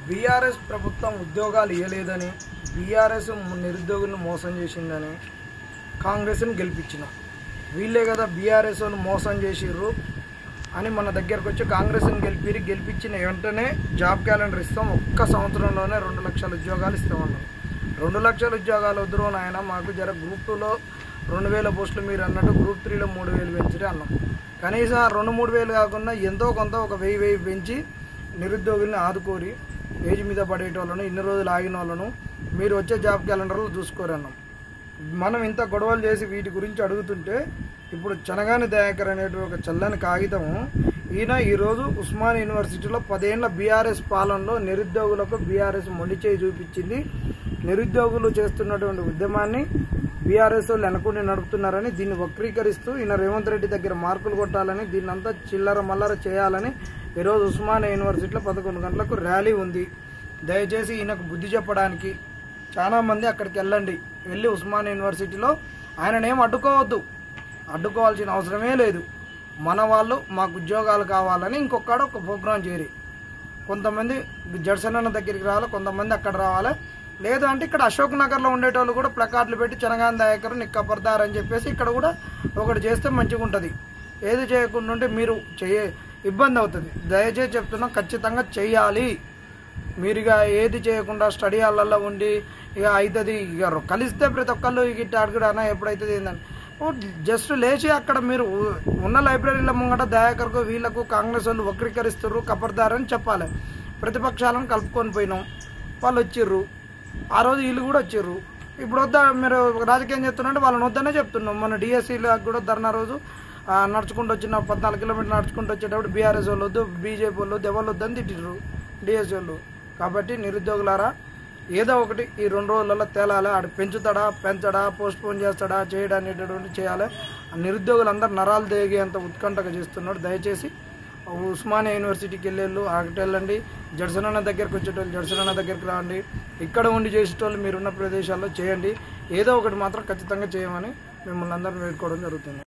BRS ప్రభుత్వం ఉద్యోగాలు ఇవ్వలేదని, బీఆర్ఎస్ నిరుద్యోగులను మోసం చేసిందని కాంగ్రెస్ని గెలిపించినాం. వీళ్ళే కదా బీఆర్ఎస్ వాళ్ళు మోసం చేసిర్రు అని మన దగ్గరకు వచ్చి కాంగ్రెస్ని గెలిపించిన వెంటనే జాబ్ క్యాలెండర్ ఇస్తాం, ఒక్క సంవత్సరంలోనే 2 లక్షల ఉద్యోగాలు ఇస్తామన్నాం. 2 లక్షల ఉద్యోగాలు వద్దురు నాయన, మాకు జర గ్రూప్ 2లో 2000 పోస్టులు మీరు అన్నట్టు గ్రూప్ 3లో 3000 పెంచితే అన్నాం. కనీసం 2-3 వేలు కాకుండా ఎంతో కొంత ఒక 1000 పెంచి నిరుద్యోగుల్ని ఆదుకోరి, ఏజ్ మీద పడేటోళ్ళను, ఇన్ని రోజులు ఆగిన వాళ్ళను మీరు వచ్చే జాబ్ క్యాలెండర్లో చూసుకోరన్నాం. మనం ఇంత గొడవలు చేసి వీటి గురించి అడుగుతుంటే ఇప్పుడు చనగాని దయాకర్ అనేటువంటి ఒక చల్లని కాగితము ఈయన ఈరోజు ఉస్మాన్ యూనివర్సిటీలో 10 ఏళ్ల బీఆర్ఎస్ పాలనలో నిరుద్యోగులకు బీఆర్ఎస్ మొండి చేయి చూపించింది. నిరుద్యోగులు చేస్తున్నటువంటి ఉద్యమాన్ని బీఆర్ఎస్ వాళ్ళు వెనకుండి నడుపుతున్నారని, దీన్ని వక్రీకరిస్తూ ఈయన రేవంత్ రెడ్డి దగ్గర మార్కులు కొట్టాలని, దీన్నంతా చిల్లర మల్లర చేయాలని ఈరోజు ఉస్మాన్ యూనివర్సిటీలో 11 గంటలకు ర్యాలీ ఉంది. దయచేసి ఈయనకు బుద్ధి చెప్పడానికి చాలామంది అక్కడికి వెళ్ళి ఉస్మాన్ యూనివర్సిటీలో ఆయననేం అడ్డుకోవాల్సిన అవసరమే లేదు. మన వాళ్ళు మాకు ఉద్యోగాలు కావాలని ఇంకొకడ ఒక ప్రోగ్రాం చేరి కొంతమంది జడ్సన్ అన్న దగ్గరికి రావాలి, కొంతమంది అక్కడ రావాలి. లేదు అంటే ఇక్కడ అశోక్ నగర్లో ఉండేటోళ్ళు కూడా ప్లకార్డులు పెట్టి చనగాని దయాకర్ నిక్కపడతారు అని చెప్పేసి ఇక్కడ కూడా ఒకటి చేస్తే మంచిగా ఉంటుంది. ఏది చేయకుండా ఉంటే మీరు ఇబ్బంది అవుతుంది. దయచేసి చెప్తున్నాం, ఖచ్చితంగా చెయ్యాలి. మీరు ఇక ఏది చేయకుండా స్టడీ హాల్లో ఉండి ఇక అవుతుంది, ఇక కలిస్తే ప్రతి ఒక్కళ్ళు ఇట్లా అడుగుడానా ఎప్పుడైతుంది ఏందని జస్ట్ లేచి అక్కడ మీరు ఉన్న లైబ్రరీల ముంగట దయాకర్కు వీళ్ళకు కాంగ్రెస్ వాళ్ళు వక్రీకరిస్తుర్రు, కపర్దారని చెప్పాలి. ప్రతిపక్షాలను కలుపుకొని పోయినాం, వాళ్ళు వచ్చిర్రు. ఆ రోజు వీళ్ళు కూడా వచ్చిర్రు. ఇప్పుడు వద్దా మీరు రాజకీయం చేస్తున్నారంటే వాళ్ళని వద్దనే చెప్తున్నాం. మన డిఎస్సీలకు కూడా ధర్నా రోజు నడుచుకుంటూ వచ్చిన 14 కిలోమీటర్లు నడుచుకుంటూ వచ్చేటప్పుడు బీఆర్ఎస్ వాళ్ళు వద్దు, బీజేపీ వాళ్ళు వద్దు, ఎవరు వద్దని తిట్టిర్రు డిఎస్సీ వాళ్ళు. కాబట్టి నిరుద్యోగులారా ఏదో ఒకటి ఈ 2 రోజులలో తేలాలి. ఆడు పెంచడా పోస్ట్ పోన్ చేస్తాడా చేయడానేటటువంటి చేయాలి. నిరుద్యోగులందరూ నరాలు దేగేంత ఉత్కంఠగా చేస్తున్నాడు. దయచేసి ఉస్మానియా యూనివర్సిటీకి వెళ్ళండి. జడ్సన్ అన్న దగ్గరికి వచ్చేటోళ్ళు జడ్సన్ అన్న దగ్గరికి రాండి. ఇక్కడ ఉండి చేసేటోళ్ళు మీరున్న ప్రదేశాల్లో చేయండి. ఏదో ఒకటి మాత్రం ఖచ్చితంగా చేయమని మిమ్మల్ని అందరిని వేడుకోవడం జరుగుతుంది.